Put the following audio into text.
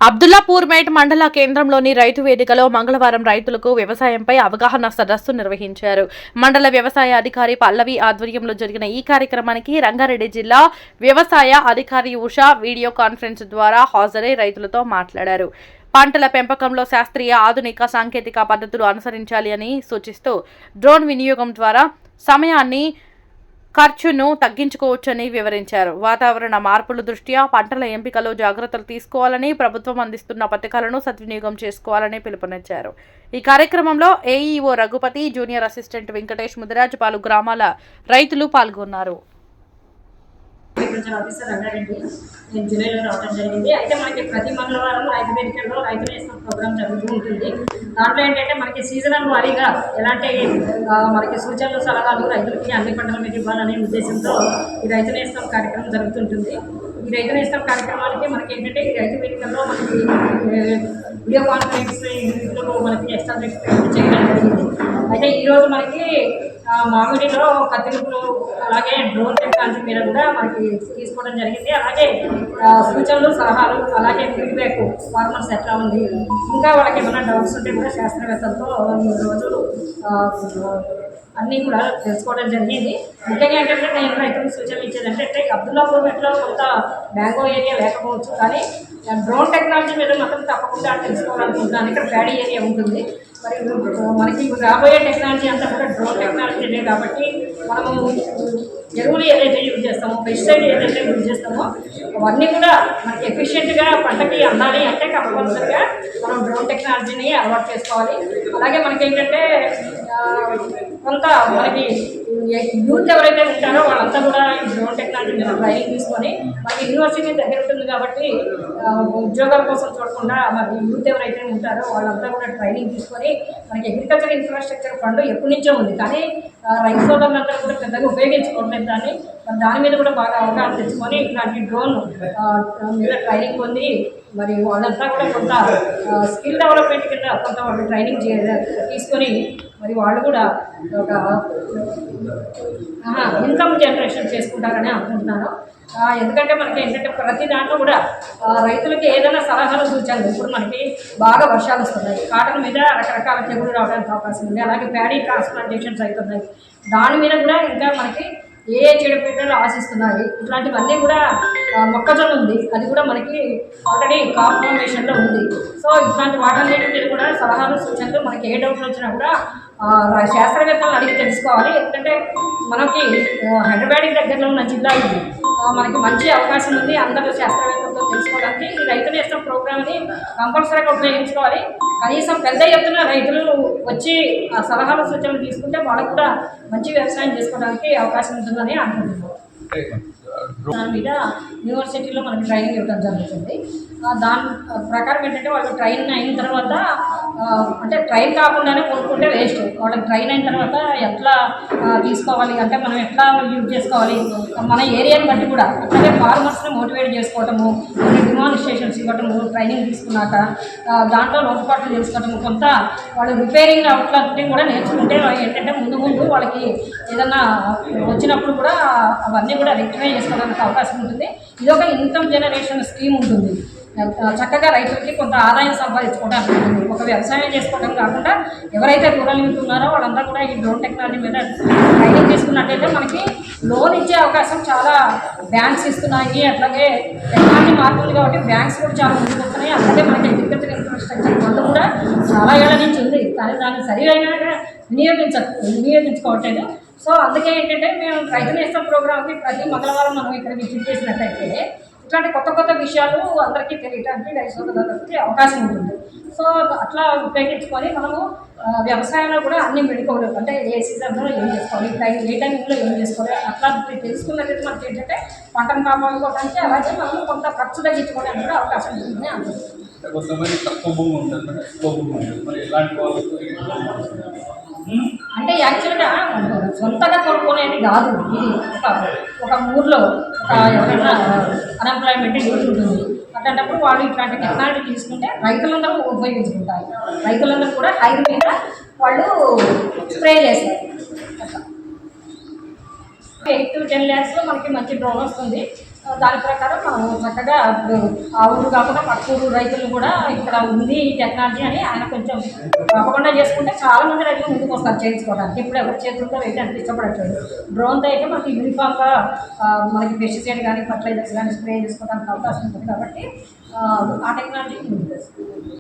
అబ్దుల్లాపూర్మేట్ మండల కేంద్రంలోని రైతు వేదికలో మంగళవారం రైతులకు వ్యవసాయంపై అవగాహన సదస్సు నిర్వహించారు. మండల వ్యవసాయ అధికారి పల్లవి ఆధ్వర్యంలో జరిగిన ఈ కార్యక్రమానికి రంగారెడ్డి జిల్లా వ్యవసాయ అధికారి ఉషా వీడియో కాన్ఫరెన్స్ ద్వారా హాజరై రైతులతో మాట్లాడారు. పంటల పెంపకంలో శాస్త్రీయ ఆధునిక సాంకేతిక పద్ధతులు అనుసరించాలి అని సూచిస్తూ డ్రోన్ వినియోగం ద్వారా సమయాన్ని ఖర్చును తగ్గించుకోవచ్చని వివరించారు. వాతావరణ మార్పుల దృష్ట్యా పంటల ఎంపికలో జాగ్రత్తలు తీసుకోవాలని, ప్రభుత్వం అందిస్తున్న పథకాలను సద్వినియోగం చేసుకోవాలని పిలుపునిచ్చారు. ఈ కార్యక్రమంలో AEO Raghupathi, junior assistant Venkatesh, Mudiraj పలు గ్రామాల రైతులు పాల్గొన్నారు. ఆఫీసర్ రంగారెడ్డి నేను జూలైలో రావడం జరిగింది. అయితే మనకి ప్రతి మంగళవారం రైతు వేదికల్లో రైతు నేస్తం ప్రోగ్రామ్ జరుగుతూ ఉంటుంది. దాంట్లో ఏంటంటే మనకి సీజనల్ వారీగా ఎలాంటి మనకి సూచనలు సలహాలు రైతులకి అన్ని పంటల మీద ఇవ్వాలనే ఉద్దేశంతో ఈ రైతు నేస్తం కార్యక్రమం జరుగుతుంటుంది. ఈ రైతు నేస్తం కార్యక్రమానికి మనకి ఏంటంటే ఈ రైతు వేదికల్లో మనకి వీడియో కాన్ఫరెన్స్ ఇంట్లో మనకి ఎస్టాబ్లిష్ చేయడం జరిగింది. అయితే ఈరోజు మనకి మామిడిలో కత్తిరింపులు అలాగే డ్రోన్ టెక్నాలజీ మీద కూడా మనకి తీసుకోవడం జరిగింది. అలాగే సూచనలు సలహాలు అలాగే ఫీడ్బ్యాక్ ఫార్మర్స్ ఎట్లా ఉంది, ఇంకా వాళ్ళకి ఏమైనా డౌట్స్ ఉంటే కూడా శాస్త్రవేత్తలతో ఈరోజు అన్నీ కూడా తెలుసుకోవడం జరిగింది. ముఖ్యంగా ఏంటంటే నేను రైతులకు సూచనలు ఇచ్చేదంటే అబ్దుల్లాపూర్మేట్లో కొంత మ్యాంగో ఏరియా లేకపోవచ్చు, కానీ డ్రోన్ టెక్నాలజీ మీద మాత్రం తప్పకుండా తెలుసుకోవాలనుకుంటున్నాను. ఇక్కడ ప్యాడీ ఏరియా ఉంటుంది. మరి మనకి రాబోయే టెక్నాలజీ అంతా కూడా డ్రోన్ టెక్నాలజీనే కాబట్టి మనము ఎరువులు ఏదైతే యూజ్ చేస్తామో, పెస్టిసైడ్ ఏదైతే యూజ్ చేస్తామో అవన్నీ కూడా మనకి ఎఫిషియెంట్గా పంటకి అందాలి అంటే కంపల్సరిగా మనం డ్రోన్ టెక్నాలజీని అలవాటు చేసుకోవాలి. అలాగే మనకి ఏంటంటే కొంత మనకి యూత్ ఎవరైతే ఉంటారో వాళ్ళంతా కూడా ఈ డ్రోన్ టెక్నాలజీ మీద ట్రైనింగ్ తీసుకొని మనకి యూనివర్సిటీ దగ్గర ఉంటుంది కాబట్టి ఉద్యోగాల కోసం చూడకుండా మరి యూత్ ఎవరైతే ఉంటారో వాళ్ళంతా కూడా ట్రైనింగ్ తీసుకొని మనకి అగ్రికల్చర్ ఇన్ఫ్రాస్ట్రక్చర్ ఫండ్ ఎప్పటి నుంచో ఉంది, కానీ రైతు సోదరులందరూ కూడా పెద్దగా ఉపయోగించుకోవట్లేదు. దాని మీద కూడా బాగా అవగాహన తెచ్చుకొని ఇట్లాంటి డ్రోన్ మీద ట్రైనింగ్ పొంది మరి వాళ్ళంతా కూడా కొంత స్కిల్ డెవలప్మెంట్ కింద కొంత వాళ్ళు ట్రైనింగ్ తీసుకొని మరి వాళ్ళు కూడా ఒక ఇన్కమ్ జనరేషన్ చేసుకుంటారని అనుకుంటున్నాను. ఎందుకంటే మనకి ఏంటంటే ప్రతి దాంట్లో కూడా రైతులకి ఏదైనా సలహాలు సూచనలు, ఇప్పుడు మనకి బాగా వర్షాలు వస్తున్నాయి, కాటన్ మీద రకరకాల తెగులు రావడానికి అవకాశం ఉంది, అలాగే ప్యాడీ ట్రాన్స్ప్లాంటేషన్స్ అవుతున్నాయి, దాని మీద కూడా ఇంకా మనకి ఏ చీడపీడలు ఆశిస్తున్నాయి, ఇట్లాంటివన్నీ కూడా మొక్కజొన్న ఉంది, అది కూడా మనకి ఆల్రెడీ కాప్ ఫార్మేషన్లో ఉంది. సో ఇట్లాంటి వాటన్నిటి మీద కూడా సలహాలు సూచనలు మనకి ఏ డౌట్లు వచ్చినా కూడా శాస్త్రవేత్తలను అడిగి తెలుసుకోవాలి. ఎందుకంటే మనకి హైదరాబాద్కి దగ్గరలో ఉన్న జిల్లా ఇది, మనకి మంచి అవకాశం ఉంది అందరూ శాస్త్రవేత్తలతో తెలుసుకోవడానికి. ఈ రైతు నేస్తం ప్రోగ్రామ్ని కంపల్సరీగా ఉపయోగించుకోవాలి. కనీసం పెద్ద ఎత్తున రైతులు వచ్చి ఆ సలహాలు సూచనలు తీసుకుంటే వాళ్ళకు కూడా మంచి వ్యవసాయం చేసుకోవడానికి అవకాశం ఉంటుందని అనుకుంటున్నాను. దాని మీద యూనివర్సిటీలో మనకి ట్రైనింగ్ ఇవ్వడం జరుగుతుంది. దాని ప్రకారం ఏంటంటే వాళ్ళు ట్రైన్ అయిన తర్వాత అంటే ట్రైన్ కాకుండానే కొనుక్కుంటే వేస్ట్. వాళ్ళకి ట్రైన్ అయిన తర్వాత ఎట్లా తీసుకోవాలి అంటే మనం ఎట్లా యూజ్ చేసుకోవాలి, మన ఏరియాని బట్టి కూడా అట్లాగే ఫార్మర్స్ని మోటివేట్ చేసుకోవటము, డిమాన్స్ట్రేషన్స్ ఇవ్వటము, ట్రైనింగ్ తీసుకున్నాక దాంట్లో లోటుపాట్లు తెలుసుకోవటము, కొంత వాళ్ళు రిపేరింగ్ అవుట్లన్నీ కూడా నేర్చుకుంటే ఏంటంటే ముందు ముందు వాళ్ళకి ఏదన్నా వచ్చినప్పుడు కూడా అవన్నీ కూడా రెక్టిఫై చేసుకోవడానికి అవకాశం ఉంటుంది. ఇది ఒక ఇన్కమ్ జనరేషన్ స్కీమ్ ఉంటుంది. చక్కగా రైతులకి కొంత ఆదాయం సంపాదించుకోవడానికి ఉంటుంది. ఒక వ్యవసాయం చేసుకోవడం కాకుండా ఎవరైతే రూరల్ యూత్ ఉన్నారో వాళ్ళంతా కూడా ఈ డ్రోన్ టెక్నాలజీ మీద ట్రైనింగ్ తీసుకున్నట్టయితే మనకి లోన్ ఇచ్చే అవకాశం చాలా బ్యాంక్స్ ఇస్తున్నాయి. అట్లాగే టెక్నాలజీ మారుతుంది కాబట్టి బ్యాంక్స్ కూడా చాలా ముందుకు వస్తున్నాయి. అట్లాగే మనకి అగ్రికల్చర్ ఇన్ఫ్రాస్ట్రక్చర్ ఫండ్ కూడా చాలా ఏళ్ళ నుంచి ఉంది, కానీ దాన్ని సరైన వినియోగించుకోవట్లేదు. సో అందుకే ఏంటంటే మేము రైతు నేస్తం ప్రోగ్రామ్కి ప్రతి మంగళవారం మనం ఇక్కడ విజిట్ చేసినట్టయితే ఇట్లాంటి కొత్త కొత్త విషయాలు అందరికీ తెలియడానికి రైతు సోదరులకి అవకాశం ఉంటుంది. సో అట్లా ఉపయోగించుకొని మనము వ్యవసాయంలో కూడా అన్ని మెడుకోవాలి, అంటే ఏ సీజన్లో ఏం చేసుకోవాలి, ఏ టైంలో ఏం చేసుకోవాలి, అట్లా తెలుసుకున్నట్టు మనకి ఏంటంటే పంటను కాపాడుకోవడానికి అలాగే మనం కొంత ఖర్చు తగ్గించుకోవడానికి కూడా అవకాశం ఉంటుందని అనుకుంటున్నాం. అంటే యాక్చువల్గా సొంతగా కొనుక్కునేది కాదు, ఇది ఒక ఊర్లో ఎవరైనా అన్ఎంప్లాయ్మెంట్ యూత్ ఉంటుంది, అట్లాంటప్పుడు వాళ్ళు ఇట్లాంటి టెక్నాలజీ తీసుకుంటే రైతులందరూ ఉపయోగించుకుంటారు. రైతులందరూ కూడా హైర్ మీద వాళ్ళు స్ప్రే చేస్తారు. 8 to 10 lakhsలో మనకి మంచి డ్రోన్ వస్తుంది. దాని ప్రకారం మనం చక్కగా ఇప్పుడు ఆ ఊరు కాకుండా పక్క ఊరు రైతులు కూడా ఇక్కడ ఉంది ఈ టెక్నాలజీ అని ఆయన కొంచెం తప్పకుండా చేసుకుంటే చాలా మంది రైతులు ముందుకు వస్తారు చేయించుకోవడానికి. ఇప్పుడు ఎవరి చేతులతో అయితే అంత ఇష్టపడట్లేదు. డ్రోన్తో అయితే మనకి యూనిఫామ్గా మనకి పెస్టిసైడ్ కానీ ఫర్టిలైజర్స్ కానీ స్ప్రే చేసుకోవడానికి అవకాశం ఉంటుంది కాబట్టి ఆ టెక్నాలజీ ముందుకు వస్తుంది.